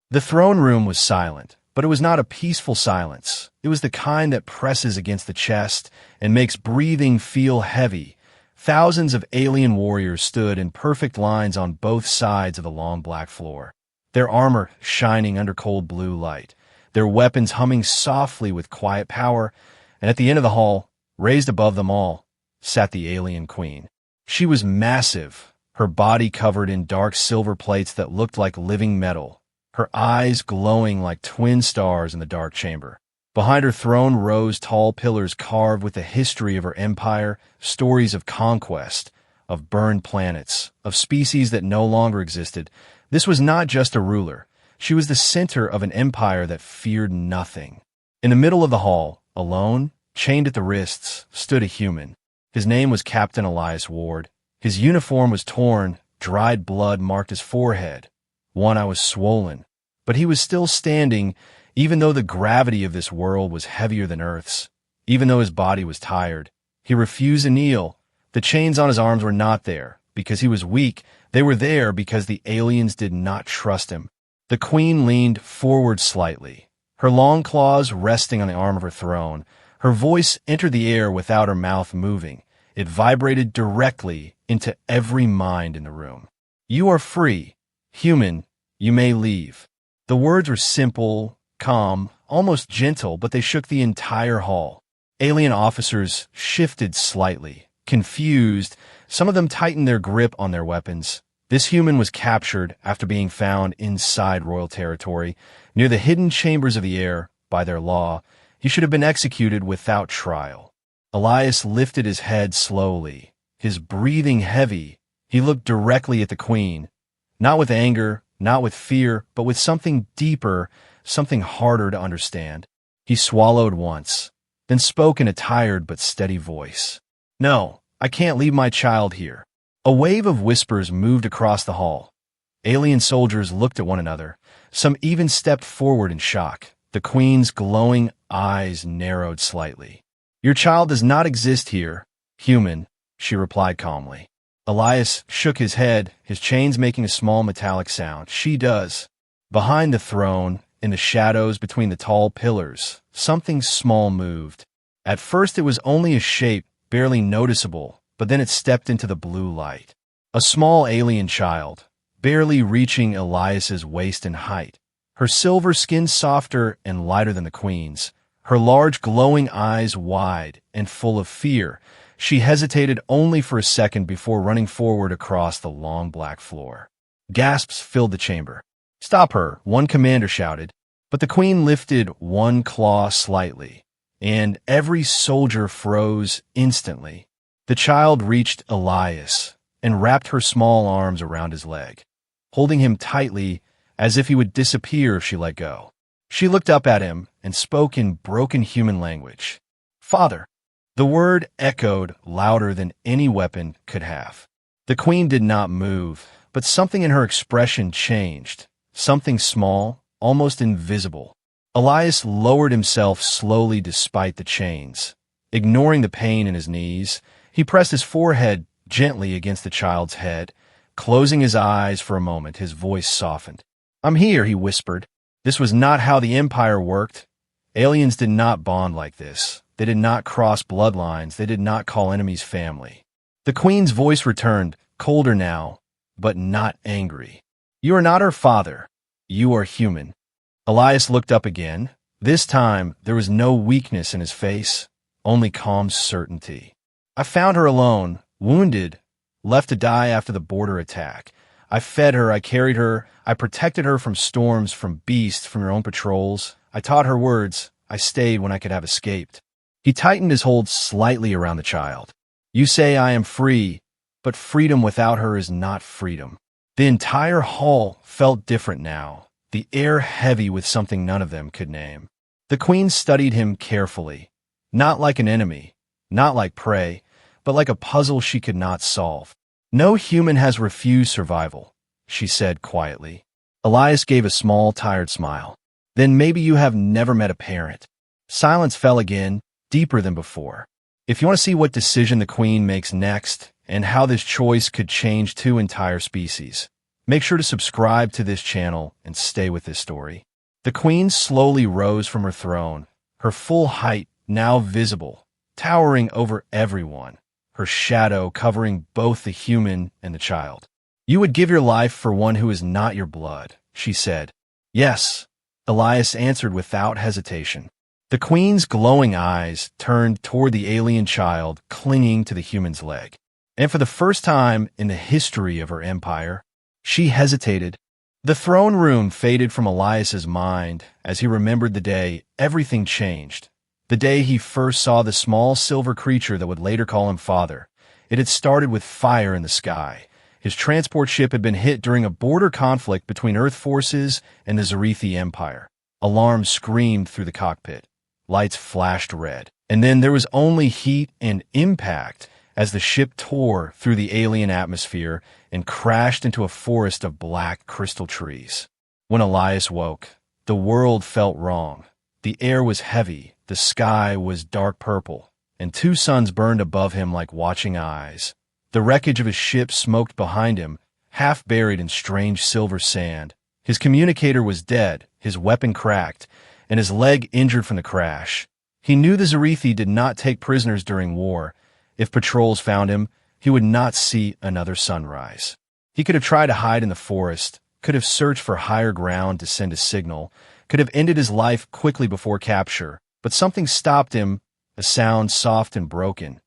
The throne room was silent, but it was not a peaceful silence. It was the kind that presses against the chest and makes breathing feel heavy. Thousands of alien warriors stood in perfect lines on both sides of the long black floor, their armor shining under cold blue light, their weapons humming softly with quiet power, and at the end of the hall, raised above them all, sat the alien queen. She was massive, her body covered in dark silver plates that looked like living metal, her eyes glowing like twin stars in the dark chamber. Behind her throne rose tall pillars carved with the history of her empire, stories of conquest, of burned planets, of species that no longer existed. This was not just a ruler. She was the center of an empire that feared nothing. In the middle of the hall, alone, chained at the wrists, stood a human. His name was Captain Elias Ward. His uniform was torn, dried blood marked his forehead. One eye was swollen, but he was still standing, even though the gravity of this world was heavier than Earth's. Even though his body was tired, he refused to kneel. The chains on his arms were not there because he was weak. They were there because the aliens did not trust him. The queen leaned forward slightly, her long claws resting on the arm of her throne. Her voice entered the air without her mouth moving. It vibrated directly into every mind in the room. "You are free. Human, you may leave." The words were simple, calm, almost gentle, but they shook the entire hall. Alien officers shifted slightly, confused. Some of them tightened their grip on their weapons. This human was captured after being found inside royal territory, near the hidden chambers of the air. By their law, he should have been executed without trial. Elias lifted his head slowly, his breathing heavy. He looked directly at the queen, not with anger, not with fear, but with something deeper, something harder to understand. He swallowed once, then spoke in a tired but steady voice. "No, I can't leave my child here." A wave of whispers moved across the hall. Alien soldiers looked at one another. Some even stepped forward in shock. The queen's glowing eyes narrowed slightly. "Your child does not exist here, human," she replied calmly. Elias shook his head, his chains making a small metallic sound. "She does." Behind the throne, in the shadows between the tall pillars, something small moved. At first it was only a shape, barely noticeable, but then it stepped into the blue light. A small alien child, barely reaching Elias's waist in height. Her silver skin softer and lighter than the queen's. Her large glowing eyes wide and full of fear. She hesitated only for a second before running forward across the long black floor. Gasps filled the chamber. "Stop her," one commander shouted. But the queen lifted one claw slightly, and every soldier froze instantly. The child reached Elias and wrapped her small arms around his leg, holding him tightly as if he would disappear if she let go. She looked up at him and spoke in broken human language. "Father." The word echoed louder than any weapon could have. The queen did not move, but something in her expression changed. Something small, almost invisible. Elias lowered himself slowly despite the chains. Ignoring the pain in his knees, he pressed his forehead gently against the child's head. Closing his eyes for a moment, his voice softened. "I'm here," he whispered. This was not how the Empire worked. Aliens did not bond like this. They did not cross bloodlines. They did not call enemies family. The queen's voice returned, colder now, but not angry. "You are not her father. You are human." Elias looked up again. This time, there was no weakness in his face, only calm certainty. "I found her alone, wounded, left to die after the border attack. I fed her, I carried her, I protected her from storms, from beasts, from your own patrols. I taught her words. I stayed when I could have escaped." He tightened his hold slightly around the child. "You say I am free, but freedom without her is not freedom." The entire hall felt different now, the air heavy with something none of them could name. The queen studied him carefully, not like an enemy, not like prey, but like a puzzle she could not solve. "No human has refused survival," she said quietly. Elias gave a small, tired smile. "Then maybe you have never met a parent." Silence fell again, deeper than before. If you want to see what decision the queen makes next, and how this choice could change two entire species, Make sure to subscribe to this channel and stay with this story. The queen slowly rose from her throne, her full height now visible, towering over everyone, her shadow covering both the human and the child. "You would give your life for one who is not your blood," she said. "Yes," Elias answered without hesitation. The queen's glowing eyes turned toward the alien child clinging to the human's leg. And for the first time in the history of her empire, she hesitated. The throne room faded from Elias's mind as he remembered the day everything changed. The day he first saw the small silver creature that would later call him father. It had started with fire in the sky. His transport ship had been hit during a border conflict between Earth forces and the Zarithi Empire. Alarms screamed through the cockpit. Lights flashed red. And then there was only heat and impact as the ship tore through the alien atmosphere and crashed into a forest of black crystal trees. When Elias woke, the world felt wrong. The air was heavy, the sky was dark purple, and two suns burned above him like watching eyes. The wreckage of his ship smoked behind him, half buried in strange silver sand. His communicator was dead, his weapon cracked, and his leg injured from the crash. He knew the Zarithi did not take prisoners during war. If patrols found him, he would not see another sunrise. He could have tried to hide in the forest, could have searched for higher ground to send a signal, could have ended his life quickly before capture, but something stopped him, a sound soft and broken,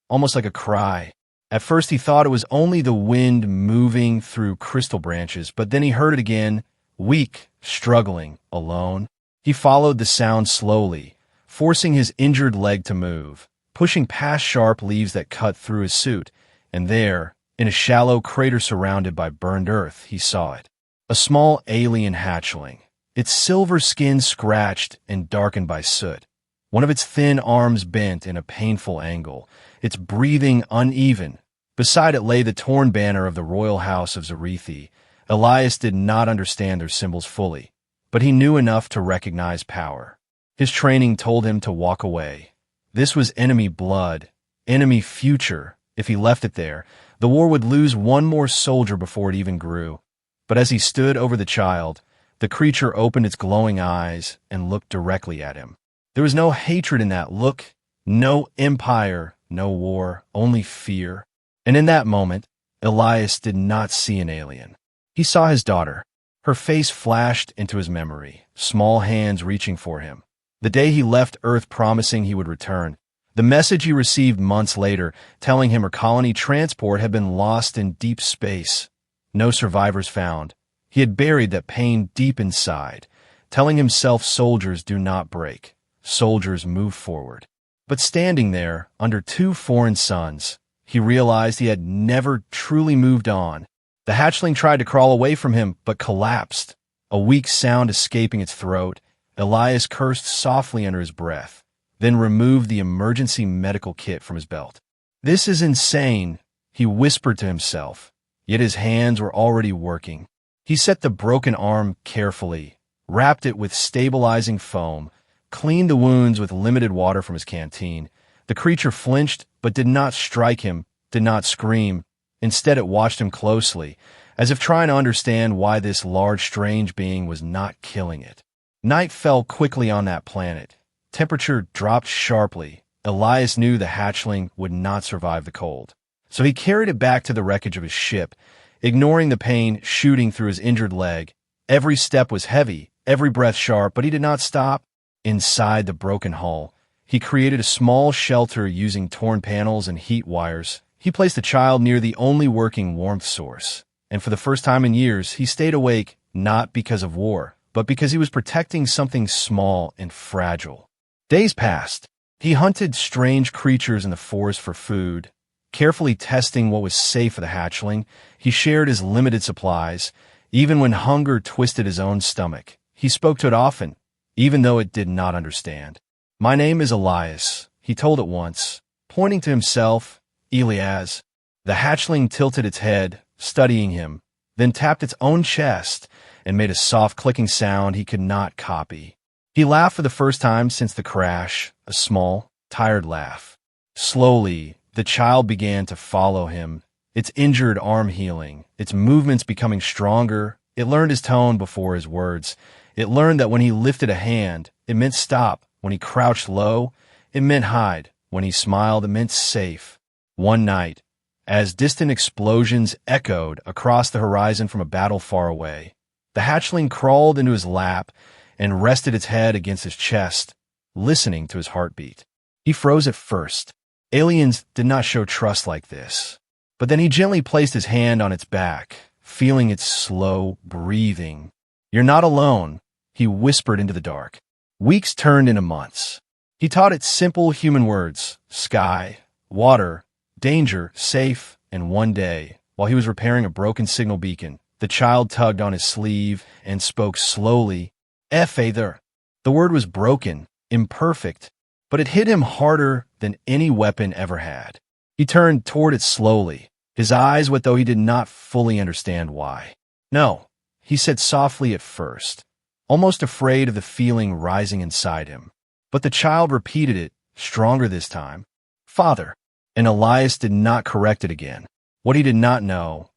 almost like a cry. At first he thought it was only the wind moving through crystal branches, but then he heard it again, weak, struggling, alone. He followed the sound slowly, forcing his injured leg to move, pushing past sharp leaves that cut through his suit, and there, in a shallow crater surrounded by burned earth, he saw it. A small alien hatchling, its silver skin scratched and darkened by soot. One of its thin arms bent in a painful angle, its breathing uneven. Beside it lay the torn banner of the royal house of Zarithi. Elias did not understand their symbols fully, but he knew enough to recognize power. His training told him to walk away. This was enemy blood, enemy future. If he left it there, the war would lose one more soldier before it even grew. But as he stood over the child, the creature opened its glowing eyes and looked directly at him. There was no hatred in that look, no empire, no war, only fear. And in that moment, Elias did not see an alien. He saw his daughter. Her face flashed into his memory, small hands reaching for him. The day he left Earth promising he would return. The message he received months later, telling him her colony transport had been lost in deep space. No survivors found. He had buried that pain deep inside, telling himself soldiers do not break. Soldiers move forward. But standing there, under two foreign suns, he realized he had never truly moved on. The hatchling tried to crawl away from him, but collapsed. A weak sound escaping its throat, Elias cursed softly under his breath, then removed the emergency medical kit from his belt. "This is insane," he whispered to himself, yet his hands were already working. He set the broken arm carefully, wrapped it with stabilizing foam, cleaned the wounds with limited water from his canteen. The creature flinched, but did not strike him, did not scream. Instead, it watched him closely, as if trying to understand why this large, strange being was not killing it. Night fell quickly on that planet. Temperature dropped sharply. Elias knew the hatchling would not survive the cold. So he carried it back to the wreckage of his ship, ignoring the pain shooting through his injured leg. Every step was heavy, every breath sharp, but he did not stop. Inside the broken hull, he created a small shelter using torn panels and heat wires. He placed the child near the only working warmth source. And for the first time in years, he stayed awake, not because of war, but because he was protecting something small and fragile. Days passed. He hunted strange creatures in the forest for food, carefully testing what was safe for the hatchling. He shared his limited supplies, even when hunger twisted his own stomach. He spoke to it often, even though it did not understand. "My name is Elias," he told it once, pointing to himself, Elias. The hatchling tilted its head, studying him, then tapped its own chest and made a soft clicking sound he could not copy. He laughed for the first time since the crash, a small, tired laugh. Slowly, the child began to follow him, its injured arm healing, its movements becoming stronger. It learned his tone before his words. It learned that when he lifted a hand, it meant stop. When he crouched low, it meant hide. When he smiled, it meant safe. One night, as distant explosions echoed across the horizon from a battle far away, the hatchling crawled into his lap and rested its head against his chest, listening to his heartbeat. He froze at first. Aliens did not show trust like this. But then he gently placed his hand on its back, feeling its slow breathing. "You're not alone," he whispered into the dark. Weeks turned into months. He taught it simple human words: sky, water, danger, safe, and one day, while he was repairing a broken signal beacon, the child tugged on his sleeve and spoke slowly, "Father." The word was broken, imperfect, but it hit him harder than any weapon ever had. He turned toward it slowly, his eyes wet though he did not fully understand why. "No," he said softly at first, almost afraid of the feeling rising inside him. But the child repeated it, stronger this time. "Father." And Elias did not correct it again. What he could not know,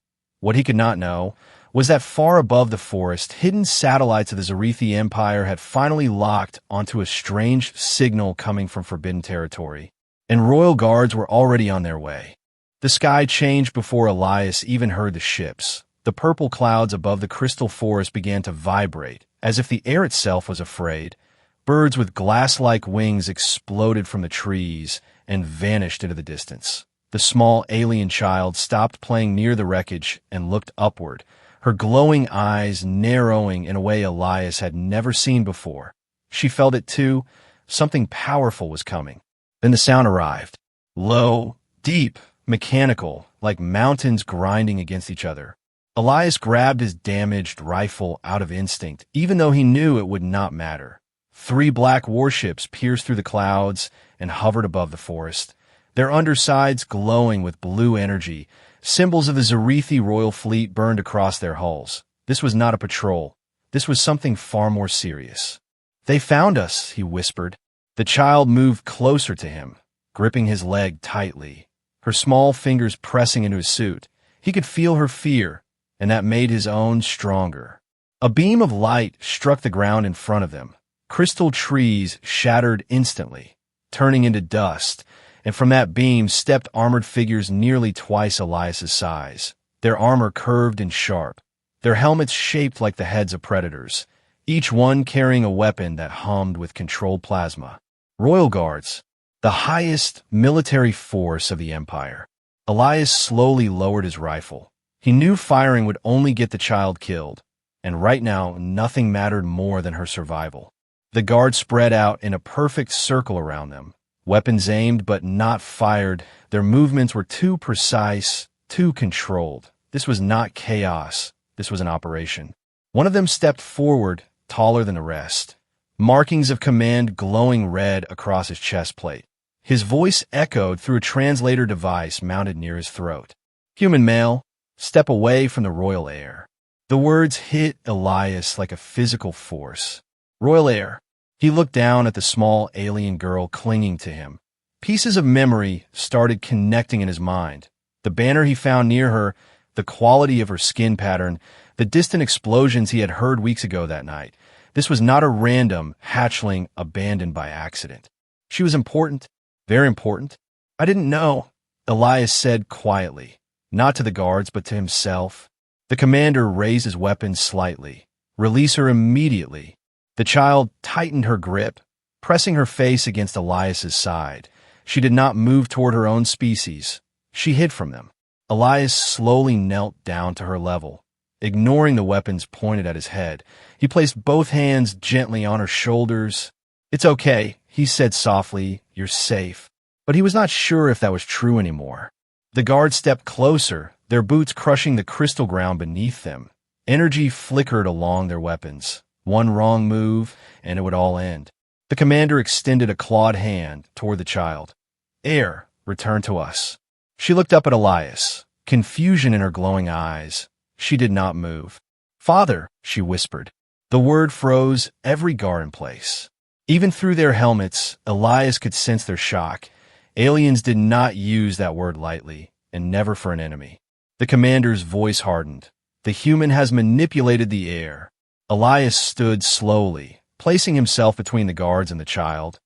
was that far above the forest, hidden satellites of the Zarithi Empire had finally locked onto a strange signal coming from forbidden territory, and royal guards were already on their way. The sky changed before Elias even heard the ships. The purple clouds above the crystal forest began to vibrate, as if the air itself was afraid. Birds with glass-like wings exploded from the trees and vanished into the distance. The small alien child stopped playing near the wreckage and looked upward, her glowing eyes narrowing in a way Elias had never seen before. She felt it too. Something powerful was coming. Then the sound arrived. Low, deep, mechanical, like mountains grinding against each other. Elias grabbed his damaged rifle out of instinct, even though he knew it would not matter. 3 black warships pierced through the clouds and hovered above the forest, their undersides glowing with blue energy. Symbols of the Zarithi royal fleet burned across their hulls. This was not a patrol. This was something far more serious. "They found us," he whispered. The child moved closer to him, gripping his leg tightly, her small fingers pressing into his suit. He could feel her fear, and that made his own stronger. A beam of light struck the ground in front of them. Crystal trees shattered instantly, turning into dust, and from that beam stepped armored figures nearly twice Elias's size. Their armor curved and sharp, their helmets shaped like the heads of predators, each one carrying a weapon that hummed with controlled plasma. Royal Guards, the highest military force of the Empire. Elias slowly lowered his rifle. He knew firing would only get the child killed, and right now nothing mattered more than her survival. The guards spread out in a perfect circle around them, weapons aimed but not fired. Their movements were too precise, too controlled. This was not chaos. This was an operation. One of them stepped forward, taller than the rest, markings of command glowing red across his chest plate. His voice echoed through a translator device mounted near his throat. "Human male, step away from the royal heir." The words hit Elias like a physical force. Royal heir. He looked down at the small alien girl clinging to him. Pieces of memory started connecting in his mind. The banner he found near her, the quality of her skin pattern, the distant explosions he had heard weeks ago that night. This was not a random hatchling abandoned by accident. She was important, very important. "I didn't know," Elias said quietly, not to the guards but to himself. The commander raised his weapon slightly. "Release her immediately." The child tightened her grip, pressing her face against Elias's side. She did not move toward her own species. She hid from them. Elias slowly knelt down to her level, ignoring the weapons pointed at his head. He placed both hands gently on her shoulders. "It's okay," he said softly. "You're safe." But he was not sure if that was true anymore. The guards stepped closer, their boots crushing the crystal ground beneath them. Energy flickered along their weapons. One wrong move, and it would all end. The commander extended a clawed hand toward the child. "Heir, return to us." She looked up at Elias, confusion in her glowing eyes. She did not move. "Father," she whispered. The word froze every guard in place. Even through their helmets, Elias could sense their shock. Aliens did not use that word lightly, and never for an enemy. The commander's voice hardened. The human has manipulated the air. Elias stood slowly, placing himself between the guards and the child.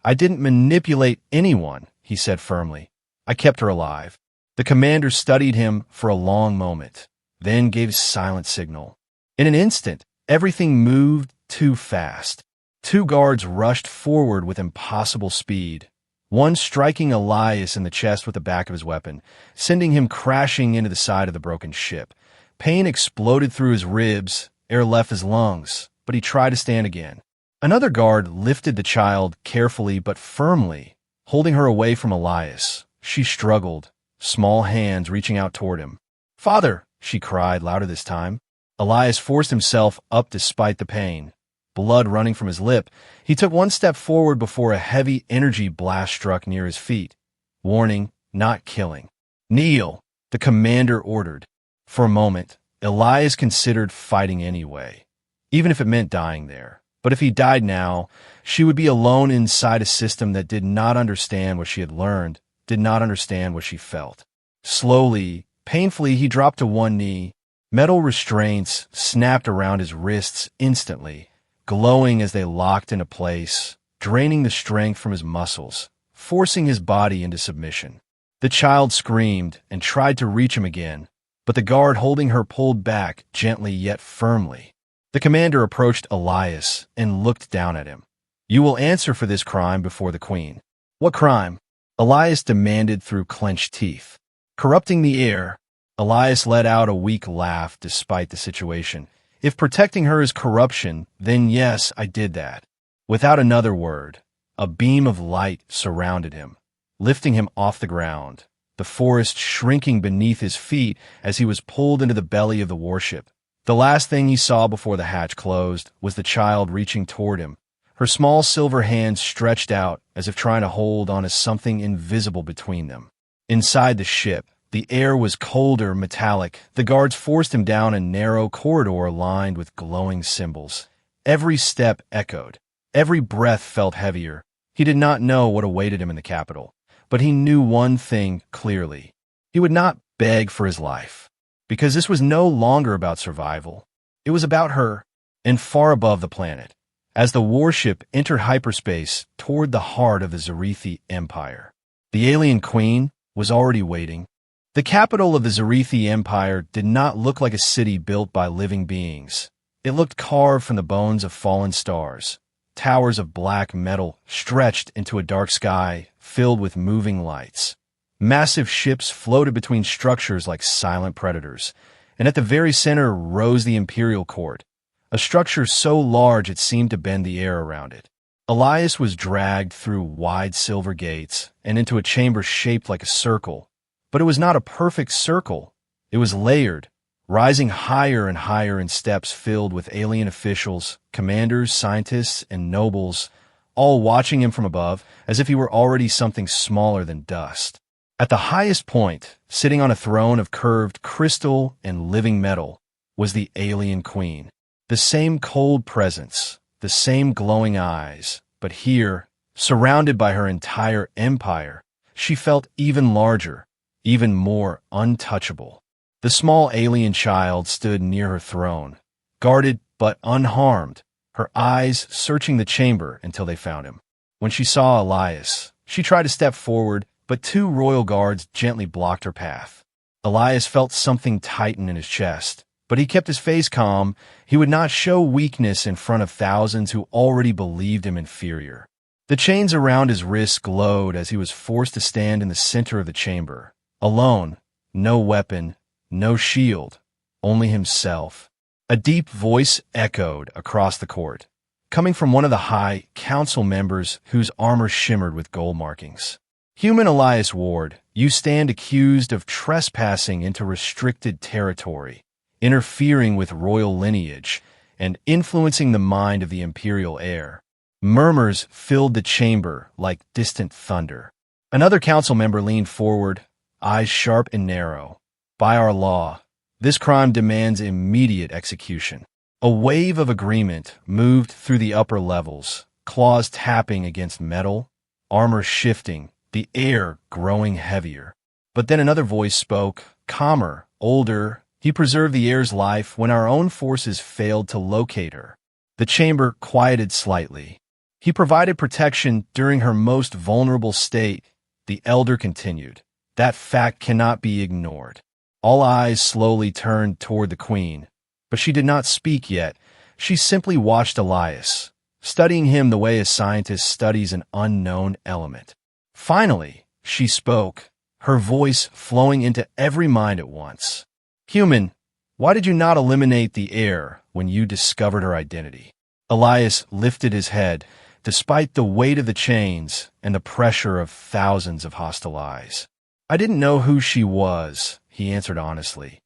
I didn't manipulate anyone, he said firmly. I kept her alive. The commander studied him for a long moment, then gave a silent signal. In an instant, everything moved too fast. Two guards rushed forward with impossible speed, one striking Elias in the chest with the back of his weapon, sending him crashing into the side of the broken ship. Pain exploded through his ribs, air left his lungs, but he tried to stand again. Another guard lifted the child carefully but firmly, holding her away from Elias. She struggled, small hands reaching out toward him. "Father!" she cried, louder this time. Elias forced himself up despite the pain. Blood running from his lip, he took one step forward before a heavy energy blast struck near his feet. Warning, not killing. "Kneel," the commander ordered. For a moment, Elias considered fighting anyway, even if it meant dying there. But if he died now, she would be alone inside a system that did not understand what she had learned, did not understand what she felt. Slowly, painfully, he dropped to one knee. Metal restraints snapped around his wrists instantly, glowing as they locked into place, draining the strength from his muscles, forcing his body into submission. The child screamed and tried to reach him again, but the guard holding her pulled back gently yet firmly. The commander approached Elias and looked down at him. "You will answer for this crime before the queen." "What crime?" Elias demanded through clenched teeth. "Corrupting the air." Elias let out a weak laugh despite the situation. "If protecting her is corruption, then yes, I did that." Without another word, a beam of light surrounded him, lifting him off the ground, the forest shrinking beneath his feet as he was pulled into the belly of the warship. The last thing he saw before the hatch closed was the child reaching toward him, her small silver hands stretched out as if trying to hold on to something invisible between them. Inside the ship, the air was colder, metallic. The guards forced him down a narrow corridor lined with glowing symbols. Every step echoed. Every breath felt heavier. He did not know what awaited him in the capital, but he knew one thing clearly. He would not beg for his life, because this was no longer about survival. It was about her, and far above the planet, as the warship entered hyperspace toward the heart of the Zarithi Empire. The alien queen was already waiting. The capital of the Zarithi Empire did not look like a city built by living beings. It looked carved from the bones of fallen stars. Towers of black metal stretched into a dark sky filled with moving lights. Massive ships floated between structures like silent predators, and at the very center rose the Imperial Court, a structure so large it seemed to bend the air around it. Elias was dragged through wide silver gates and into a chamber shaped like a circle. But it was not a perfect circle. It was layered, rising higher and higher in steps filled with alien officials, commanders, scientists, and nobles, all watching him from above as if he were already something smaller than dust. At the highest point, sitting on a throne of curved crystal and living metal, was the alien queen. The same cold presence, the same glowing eyes, but here, surrounded by her entire empire, she felt even larger, even more untouchable. The small alien child stood near her throne, guarded but unharmed, her eyes searching the chamber until they found him. When she saw Elias, she tried to step forward, but two royal guards gently blocked her path. Elias felt something tighten in his chest, but he kept his face calm. He would not show weakness in front of thousands who already believed him inferior. The chains around his wrists glowed as he was forced to stand in the center of the chamber. Alone, no weapon, no shield, only himself. A deep voice echoed across the court, coming from one of the high council members whose armor shimmered with gold markings. "Human Elias Ward, you stand accused of trespassing into restricted territory, interfering with royal lineage, and influencing the mind of the imperial heir." Murmurs filled the chamber like distant thunder. Another council member leaned forward, eyes sharp and narrow. "By our law, this crime demands immediate execution." A wave of agreement moved through the upper levels, claws tapping against metal, armor shifting, the air growing heavier. But then another voice spoke, calmer, older, he preserved the heir's life when our own forces failed to locate her. The chamber quieted slightly. He provided protection during her most vulnerable state, the elder continued. That fact cannot be ignored. All eyes slowly turned toward the queen, but she did not speak yet. She simply watched Elias, studying him the way a scientist studies an unknown element. Finally, she spoke, her voice flowing into every mind at once. Human, why did you not eliminate the heir when you discovered her identity? Elias lifted his head, despite the weight of the chains and the pressure of thousands of hostile eyes. I didn't know who she was, he answered honestly.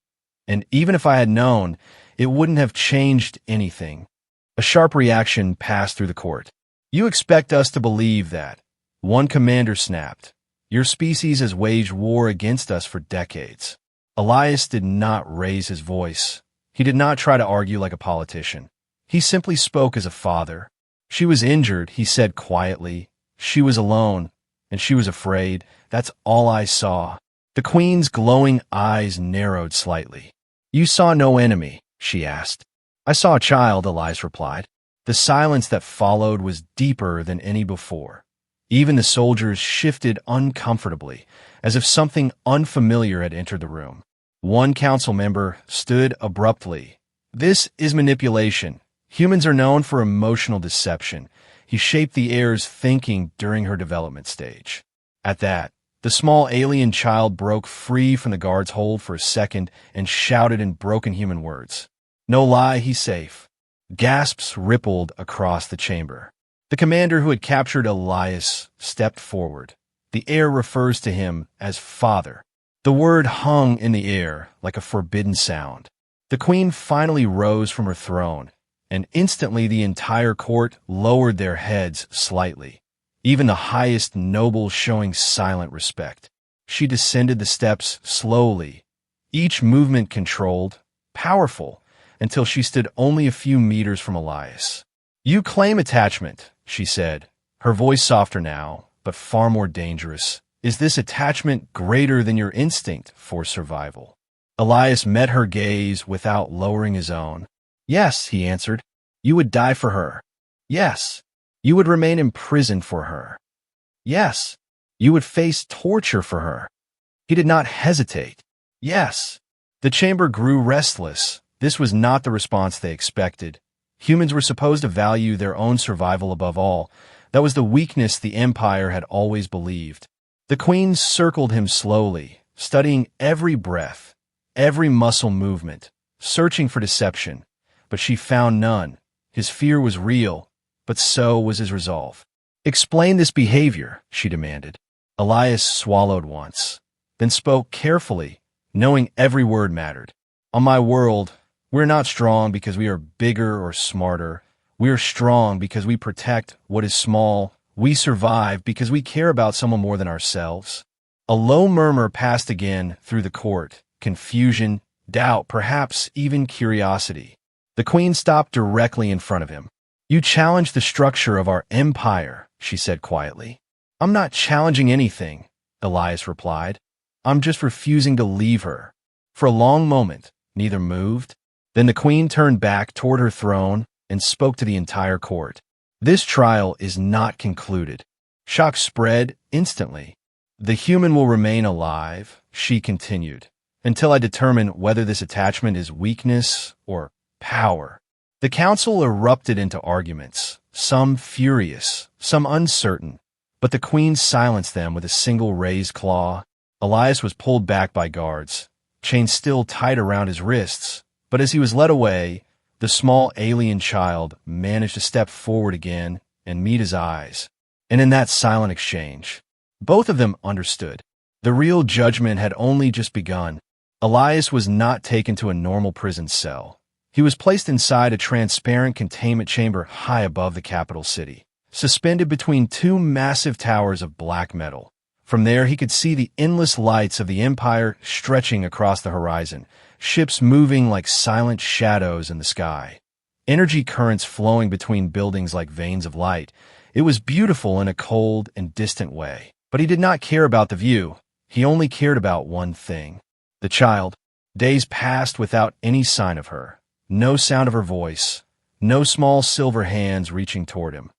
And even if I had known, it wouldn't have changed anything. A sharp reaction passed through the court. You expect us to believe that? One commander snapped. Your species has waged war against us for decades. Elias did not raise his voice. He did not try to argue like a politician. He simply spoke as a father. She was injured, he said quietly. She was alone, and she was afraid. That's all I saw. The queen's glowing eyes narrowed slightly. You saw no enemy, she asked. I saw a child, Elias replied. The silence that followed was deeper than any before. Even the soldiers shifted uncomfortably, as if something unfamiliar had entered the room. One council member stood abruptly. This is manipulation. Humans are known for emotional deception. He shaped the heir's thinking during her development stage. At that, the small alien child broke free from the guard's hold for a second and shouted in broken human words. No lie, he's safe. Gasps rippled across the chamber. The commander who had captured Elias stepped forward. The heir refers to him as father. The word hung in the air like a forbidden sound. The queen finally rose from her throne, and instantly the entire court lowered their heads slightly, even the highest nobles showing silent respect. She descended the steps slowly, each movement controlled, powerful, until she stood only a few meters from Elias. You claim attachment, she said, her voice softer now, but far more dangerous. Is this attachment greater than your instinct for survival? Elias met her gaze without lowering his own. Yes, he answered. You would die for her. Yes. You would remain imprisoned for her. Yes. You would face torture for her. He did not hesitate. Yes. The chamber grew restless. This was not the response they expected. Humans were supposed to value their own survival above all. That was the weakness the Empire had always believed. The queen circled him slowly, studying every breath, every muscle movement, searching for deception, but she found none. His fear was real, but so was his resolve. Explain this behavior, she demanded. Elias swallowed once, then spoke carefully, knowing every word mattered. On my world, we're not strong because we are bigger or smarter. We are strong because we protect what is small. We survive because we care about someone more than ourselves. A low murmur passed again through the court. Confusion, doubt, perhaps even curiosity. The queen stopped directly in front of him. You challenge the structure of our empire, she said quietly. I'm not challenging anything, Elias replied. I'm just refusing to leave her. For a long moment, neither moved. Then the queen turned back toward her throne and spoke to the entire court. This trial is not concluded. Shock spread instantly. The human will remain alive, she continued, until I determine whether this attachment is weakness or power. The council erupted into arguments, some furious, some uncertain, but the queen silenced them with a single raised claw. Elias was pulled back by guards, chains still tight around his wrists, but as he was led away, the small alien child managed to step forward again and meet his eyes. And in that silent exchange, both of them understood. The real judgment had only just begun. Elias was not taken to a normal prison cell. He was placed inside a transparent containment chamber high above the capital city, suspended between two massive towers of black metal. From there, he could see the endless lights of the Empire stretching across the horizon, ships moving like silent shadows in the sky, energy currents flowing between buildings like veins of light. It was beautiful in a cold and distant way, but he did not care about the view. He only cared about one thing. The child. Days passed without any sign of her. No sound of her voice. No small silver hands reaching toward him.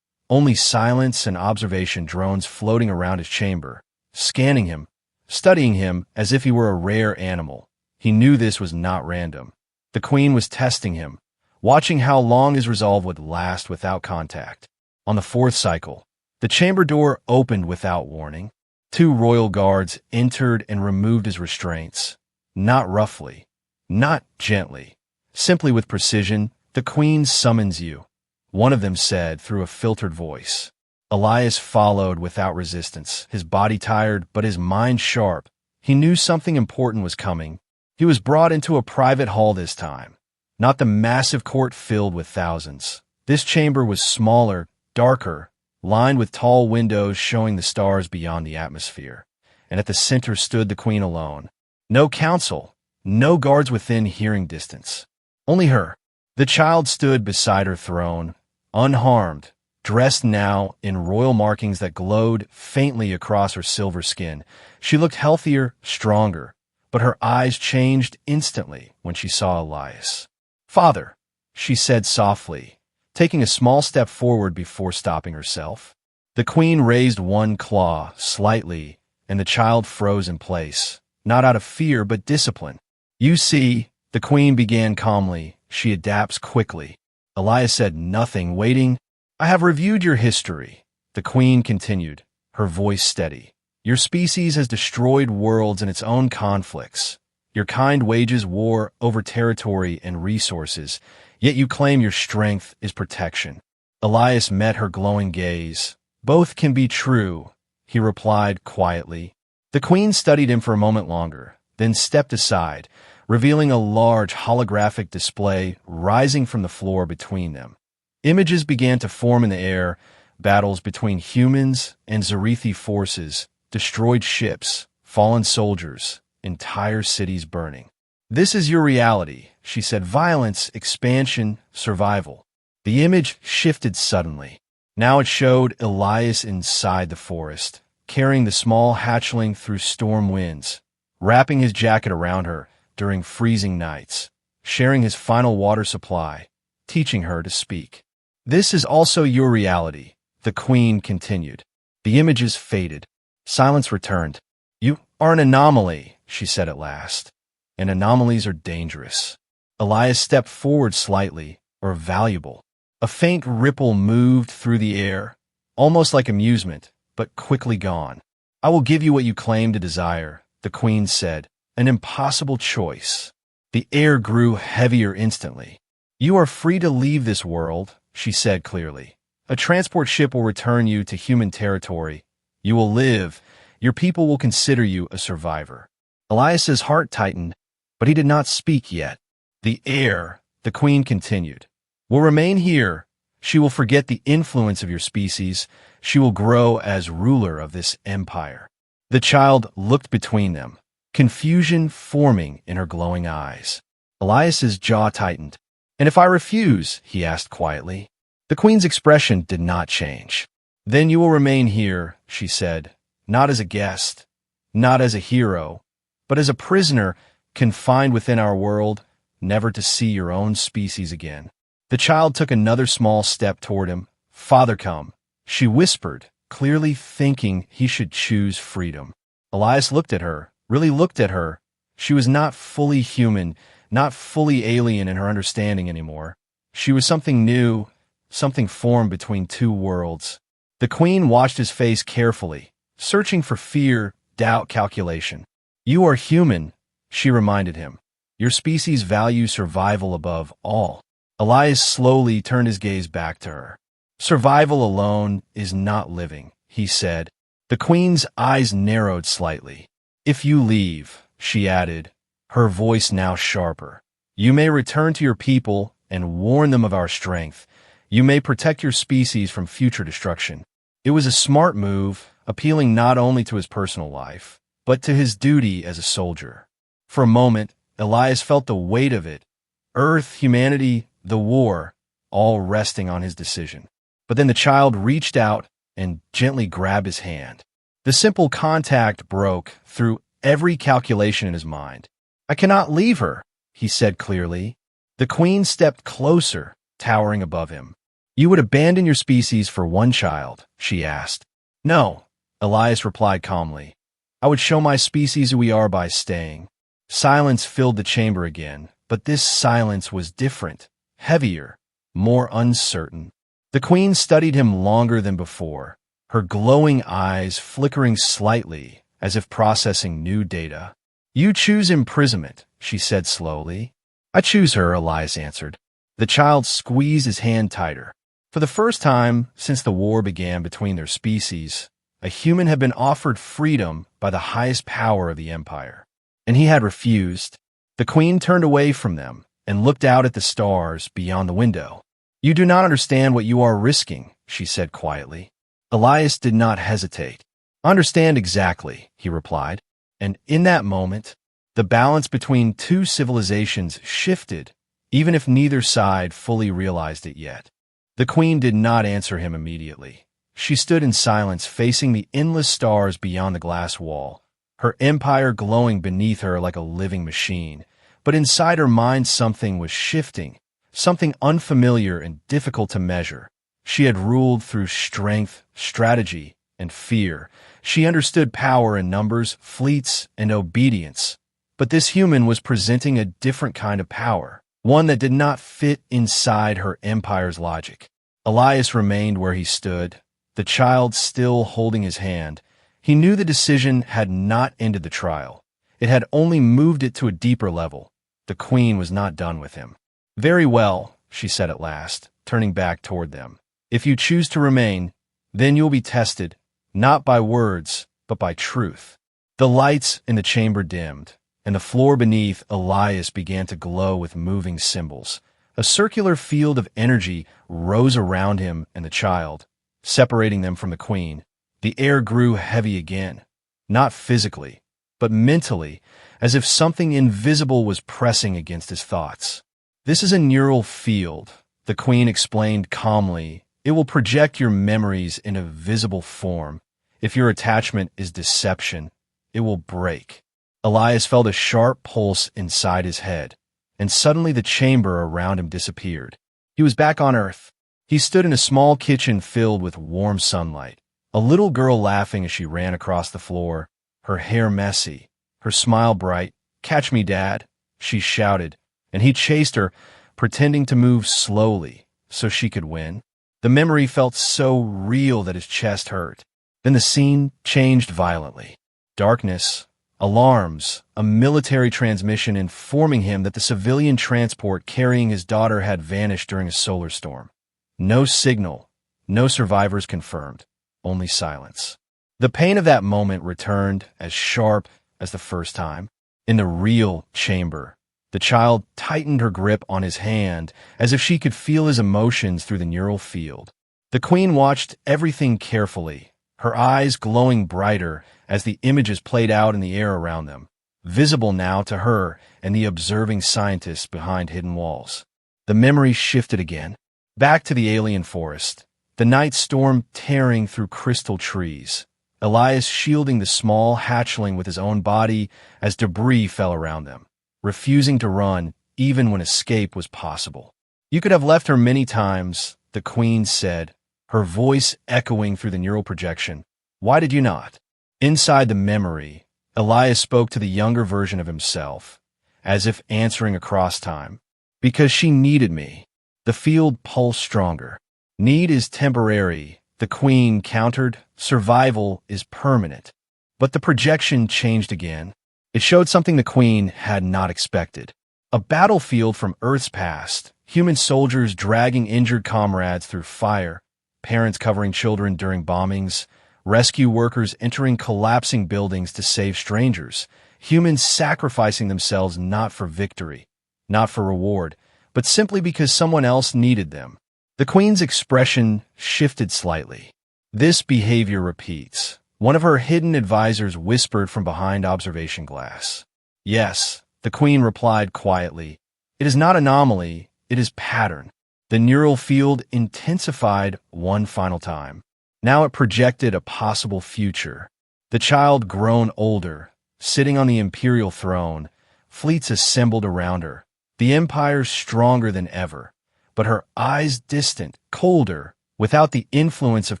Only silence and observation drones floating around his chamber, scanning him, studying him as if he were a rare animal. He knew this was not random. The Queen was testing him, watching how long his resolve would last without contact. On the fourth cycle, the chamber door opened without warning. 2 royal guards entered and removed his restraints. Not roughly, not gently, simply with precision. "The Queen summons you," one of them said through a filtered voice. Elias followed without resistance, his body tired but his mind sharp. He knew something important was coming. He was brought into a private hall this time, not the massive court filled with thousands. This chamber was smaller, darker, lined with tall windows showing the stars beyond the atmosphere. And at the center stood the Queen alone. No council, no guards within hearing distance. Only her. The child stood beside her throne, unharmed, dressed now in royal markings that glowed faintly across her silver skin. She looked healthier, stronger, but her eyes changed instantly when she saw Elias. "Father," she said softly, taking a small step forward before stopping herself. The Queen raised one claw slightly, and the child froze in place, not out of fear but discipline. "You see," the Queen began calmly, "she adapts quickly." Elias said nothing, waiting. "I have reviewed your history," the Queen continued, her voice steady. "Your species has destroyed worlds in its own conflicts. Your kind wages war over territory and resources, yet you claim your strength is protection." Elias met her glowing gaze. "Both can be true," he replied quietly. The Queen studied him for a moment longer, then stepped aside, revealing a large holographic display rising from the floor between them. Images began to form in the air, battles between humans and Zarithi forces, destroyed ships, fallen soldiers, entire cities burning. "This is your reality," she said. "Violence, expansion, survival." The image shifted suddenly. Now it showed Elias inside the forest, carrying the small hatchling through storm winds, wrapping his jacket around her during freezing nights, sharing his final water supply, teaching her to speak. "This is also your reality," the Queen continued. The images faded. Silence returned. "You are an anomaly," she said at last, "and anomalies are dangerous." Elias stepped forward slightly, or valuable. A faint ripple moved through the air, almost like amusement, but quickly gone. "I will give you what you claim to desire," the Queen said. "An impossible choice." The air grew heavier instantly. "You are free to leave this world," she said clearly. "A transport ship will return you to human territory. You will live. Your people will consider you a survivor." Elias's heart tightened, but he did not speak yet. "The heir," the Queen continued, "will remain here. She will forget the influence of your species. She will grow as ruler of this empire." The child looked between them, confusion forming in her glowing eyes. Elias's jaw tightened. "And if I refuse?" he asked quietly. The Queen's expression did not change. "Then you will remain here," she said, "not as a guest, not as a hero, but as a prisoner confined within our world, never to see your own species again." The child took another small step toward him. "Father, come," she whispered, clearly thinking he should choose freedom. Elias looked at her, really looked at her. She was not fully human, not fully alien in her understanding anymore. She was something new, something formed between two worlds. The Queen watched his face carefully, searching for fear, doubt, calculation. "You are human," she reminded him. "Your species values survival above all." Elias slowly turned his gaze back to her. "Survival alone is not living," he said. The Queen's eyes narrowed slightly. "If you leave," she added, her voice now sharper, "you may return to your people and warn them of our strength. You may protect your species from future destruction." It was a smart move, appealing not only to his personal life, but to his duty as a soldier. For a moment, Elias felt the weight of it. Earth, humanity, the war, all resting on his decision. But then the child reached out and gently grabbed his hand. The simple contact broke through every calculation in his mind. I cannot leave her, he said clearly. The queen stepped closer, towering above him. You would abandon your species for one child, she asked. No, Elias replied calmly. I would show my species who we are by staying. Silence filled the chamber again, but this silence was different, heavier, more uncertain. The queen studied him longer than before, her glowing eyes flickering slightly as if processing new data. You choose imprisonment, she said slowly. I choose her, Elias answered. The child squeezed his hand tighter. For the first time since the war began between their species, a human had been offered freedom by the highest power of the empire, and he had refused. The queen turned away from them and looked out at the stars beyond the window. You do not understand what you are risking, she said quietly. Elias did not hesitate. I understand exactly, he replied. And in that moment, the balance between two civilizations shifted, even if neither side fully realized it yet. The queen did not answer him immediately. She stood in silence, facing the endless stars beyond the glass wall, her empire glowing beneath her like a living machine. But inside her mind something was shifting, something unfamiliar and difficult to measure. She had ruled through strength, strategy, and fear. She understood power in numbers, fleets, and obedience. But this human was presenting a different kind of power, one that did not fit inside her empire's logic. Elias remained where he stood, the child still holding his hand. He knew the decision had not ended the trial. It had only moved it to a deeper level. The queen was not done with him. Very well, she said at last, turning back toward them. If you choose to remain, then you'll be tested, not by words, but by truth. The lights in the chamber dimmed, and the floor beneath Elias began to glow with moving symbols. A circular field of energy rose around him and the child, separating them from the queen. The air grew heavy again, not physically, but mentally, as if something invisible was pressing against his thoughts. This is a neural field, the queen explained calmly. It will project your memories in a visible form. If your attachment is deception, it will break. Elias felt a sharp pulse inside his head, and suddenly the chamber around him disappeared. He was back on Earth. He stood in a small kitchen filled with warm sunlight. A little girl laughing as she ran across the floor, her hair messy, her smile bright. "Catch me, Dad," she shouted, and he chased her, pretending to move slowly so she could win. The memory felt so real that his chest hurt. Then the scene changed violently. Darkness, alarms, a military transmission informing him that the civilian transport carrying his daughter had vanished during a solar storm. No signal, no survivors confirmed, only silence. The pain of that moment returned as sharp as the first time. In the real chamber, the child tightened her grip on his hand as if she could feel his emotions through the neural field. The queen watched everything carefully, her eyes glowing brighter as the images played out in the air around them, visible now to her and the observing scientists behind hidden walls. The memory shifted again, back to the alien forest, the night storm tearing through crystal trees, Elias shielding the small hatchling with his own body as debris fell around them, refusing to run even when escape was possible. "You could have left her many times," the queen said, her voice echoing through the neural projection. "Why did you not?" Inside the memory, Elias spoke to the younger version of himself, as if answering across time. "Because she needed me." The field pulsed stronger. "Need is temporary," the queen countered. "Survival is permanent." But the projection changed again. It showed something the queen had not expected. A battlefield from Earth's past, human soldiers dragging injured comrades through fire, parents covering children during bombings, rescue workers entering collapsing buildings to save strangers, humans sacrificing themselves not for victory, not for reward, but simply because someone else needed them. The queen's expression shifted slightly. "This behavior repeats," one of her hidden advisors whispered from behind observation glass. "Yes," the queen replied quietly. "It is not anomaly, it is pattern." The neural field intensified one final time. Now it projected a possible future. The child grown older, sitting on the imperial throne, fleets assembled around her, the empire stronger than ever, but her eyes distant, colder, without the influence of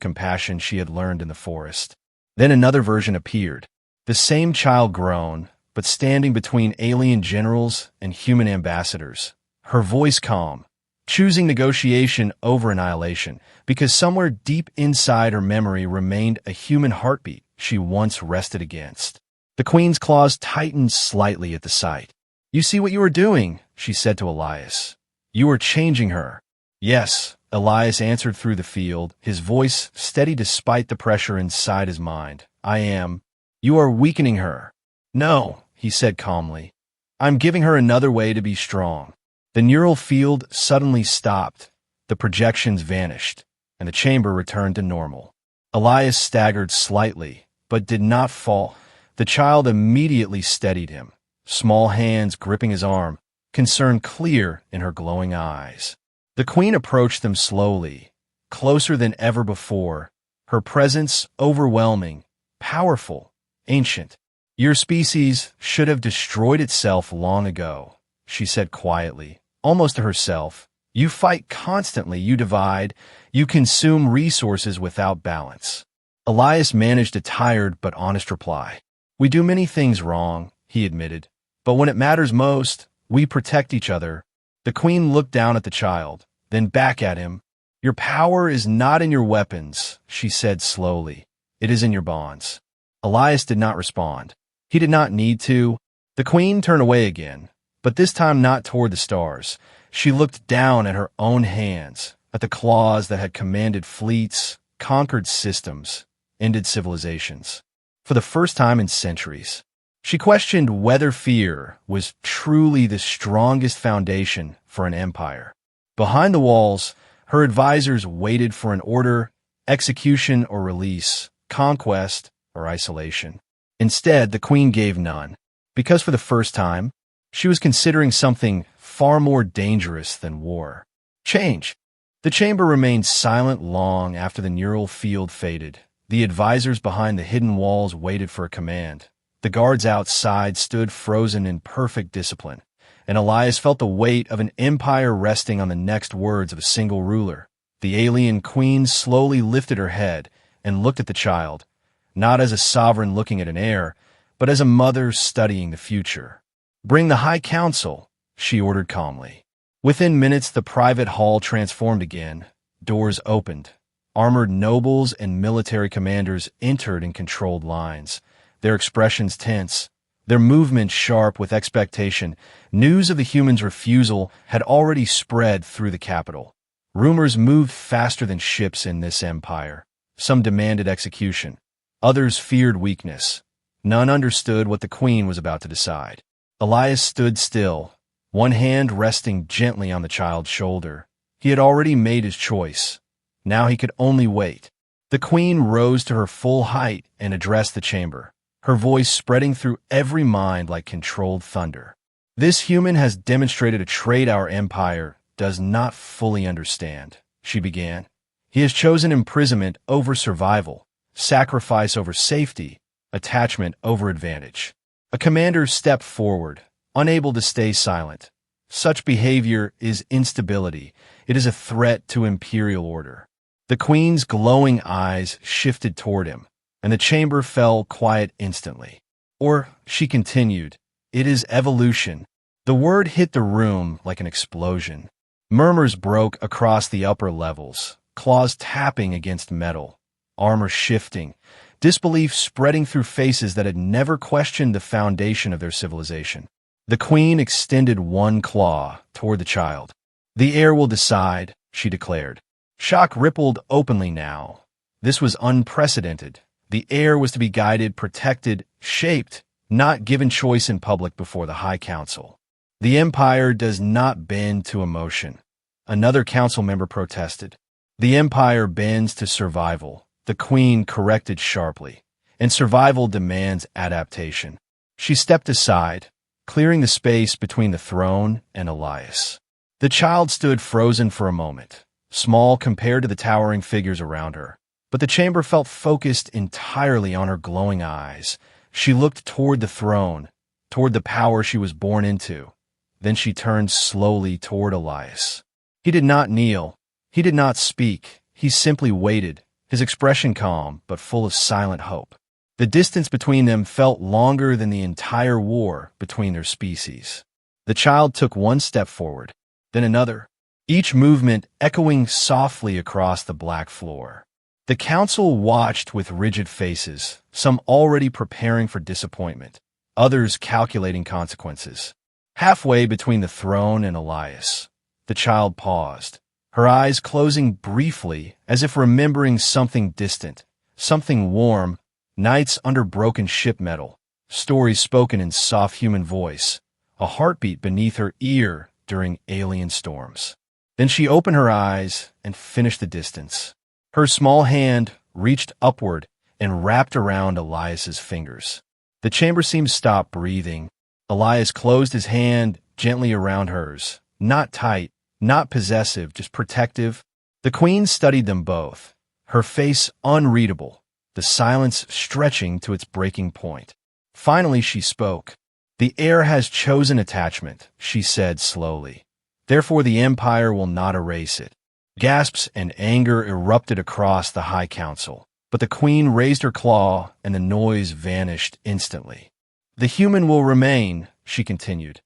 compassion she had learned in the forest. Then another version appeared, the same child grown, but standing between alien generals and human ambassadors, her voice calm, choosing negotiation over annihilation, because somewhere deep inside her memory remained a human heartbeat she once rested against. The queen's claws tightened slightly at the sight. "You see what you are doing," she said to Elias. "You are changing her." "Yes," Elias answered through the field, his voice steady despite the pressure inside his mind. "I am." "You are weakening her." "No," he said calmly. "I'm giving her another way to be strong." The neural field suddenly stopped, the projections vanished, and the chamber returned to normal. Elias staggered slightly, but did not fall. The child immediately steadied him, small hands gripping his arm, concern clear in her glowing eyes. The queen approached them slowly, closer than ever before, her presence overwhelming, powerful, ancient. "Your species should have destroyed itself long ago," she said quietly, almost to herself. "You fight constantly, you divide, you consume resources without balance." Elias managed a tired but honest reply. "We do many things wrong," he admitted, "but when it matters most, we protect each other." The queen looked down at the child, then back at him. "Your power is not in your weapons," she said slowly. "It is in your bonds." Elias did not respond. He did not need to. The queen turned away again, but this time not toward the stars. She looked down at her own hands, at the claws that had commanded fleets, conquered systems, ended civilizations. For the first time in centuries, she questioned whether fear was truly the strongest foundation for an empire. Behind the walls, her advisors waited for an order, execution or release, conquest or isolation. Instead, the queen gave none, because for the first time, she was considering something far more dangerous than war. Change. The chamber remained silent long after the neural field faded. The advisors behind the hidden walls waited for a command. The guards outside stood frozen in perfect discipline, and Elias felt the weight of an empire resting on the next words of a single ruler. The alien queen slowly lifted her head and looked at the child, not as a sovereign looking at an heir, but as a mother studying the future. "Bring the High Council," she ordered calmly. Within minutes, the private hall transformed again. Doors opened. Armored nobles and military commanders entered in controlled lines, their expressions tense, their movements sharp with expectation. News of the humans' refusal had already spread through the capital. Rumors moved faster than ships in this empire. Some demanded execution. Others feared weakness. None understood what the queen was about to decide. Elias stood still, one hand resting gently on the child's shoulder. He had already made his choice. Now he could only wait. The queen rose to her full height and addressed the chamber, her voice spreading through every mind like controlled thunder. "This human has demonstrated a trait our empire does not fully understand," she began. "He has chosen imprisonment over survival, sacrifice over safety, attachment over advantage." A commander stepped forward, unable to stay silent. "Such behavior is instability. It is a threat to imperial order." The queen's glowing eyes shifted toward him, and the chamber fell quiet instantly. "Or," she continued, "it is evolution." The word hit the room like an explosion. Murmurs broke across the upper levels, claws tapping against metal, armor shifting, disbelief spreading through faces that had never questioned the foundation of their civilization. The queen extended one claw toward the child. "The air will decide," she declared. Shock rippled openly now. This was unprecedented. The air was to be guided, protected, shaped, not given choice in public before the High Council. "The Empire does not bend to emotion," another council member protested. "The Empire bends to survival," the queen corrected sharply, "and survival demands adaptation." She stepped aside, clearing the space between the throne and Elias. The child stood frozen for a moment, small compared to the towering figures around her, but the chamber felt focused entirely on her glowing eyes. She looked toward the throne, toward the power she was born into. Then she turned slowly toward Elias. He did not kneel. He did not speak. He simply waited, his expression calm but full of silent hope. The distance between them felt longer than the entire war between their species. The child took one step forward, then another, each movement echoing softly across the black floor. The council watched with rigid faces, some already preparing for disappointment, others calculating consequences. Halfway between the throne and Elias, the child paused, her eyes closing briefly as if remembering something distant, something warm, nights under broken ship metal, stories spoken in soft human voice, a heartbeat beneath her ear during alien storms. Then she opened her eyes and finished the distance. Her small hand reached upward and wrapped around Elias's fingers. The chamber seemed to stop breathing. Elias closed his hand gently around hers, not tight, not possessive, just protective. The queen studied them both, her face unreadable, the silence stretching to its breaking point. Finally she spoke. "The heir has chosen attachment," she said slowly. "Therefore the Empire will not erase it." Gasps and anger erupted across the High Council, but the queen raised her claw and the noise vanished instantly. "The human will remain," she continued,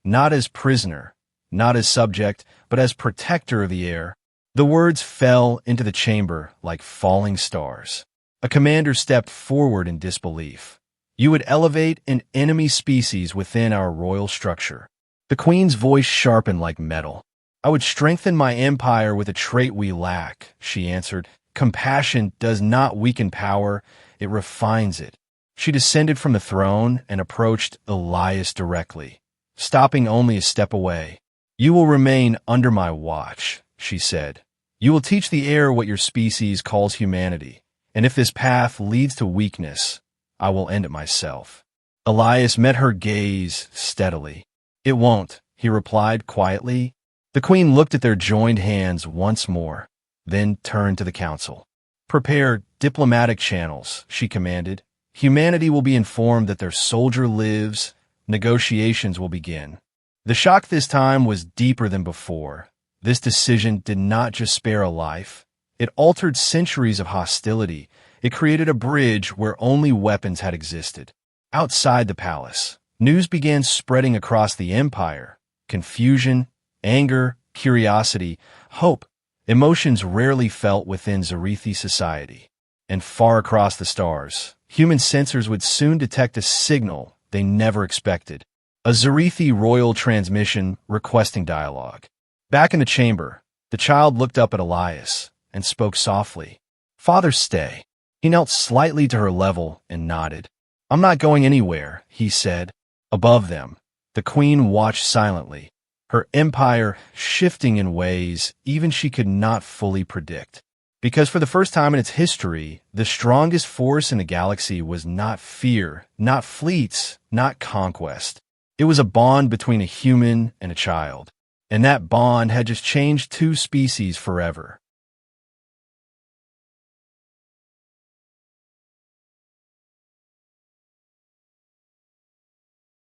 "not as prisoner, not as subject, but as protector of the heir." The words fell into the chamber like falling stars. A commander stepped forward in disbelief. "You would elevate an enemy species within our royal structure." The queen's voice sharpened like metal. "I would strengthen my empire with a trait we lack," she answered. "Compassion does not weaken power, it refines it." She descended from the throne and approached Elias directly, stopping only a step away. "You will remain under my watch," she said. "You will teach the heir what your species calls humanity, and if this path leads to weakness, I will end it myself." Elias met her gaze steadily. "It won't," he replied quietly. The queen looked at their joined hands once more, then turned to the council. "Prepare diplomatic channels," she commanded. "Humanity will be informed that their soldier lives. Negotiations will begin." The shock this time was deeper than before. This decision did not just spare a life. It altered centuries of hostility. It created a bridge where only weapons had existed. Outside the palace, news began spreading across the empire. Confusion, anger, curiosity, hope, emotions rarely felt within Zarithi society. And far across the stars, human sensors would soon detect a signal they never expected. A Zarithi royal transmission requesting dialogue. Back in the chamber, the child looked up at Elias and spoke softly. "Father, stay." He knelt slightly to her level and nodded. "I'm not going anywhere," he said. Above them, the queen watched silently, her empire shifting in ways even she could not fully predict. Because for the first time in its history, the strongest force in the galaxy was not fear, not fleets, not conquest. It was a bond between a human and a child. And that bond had just changed two species forever.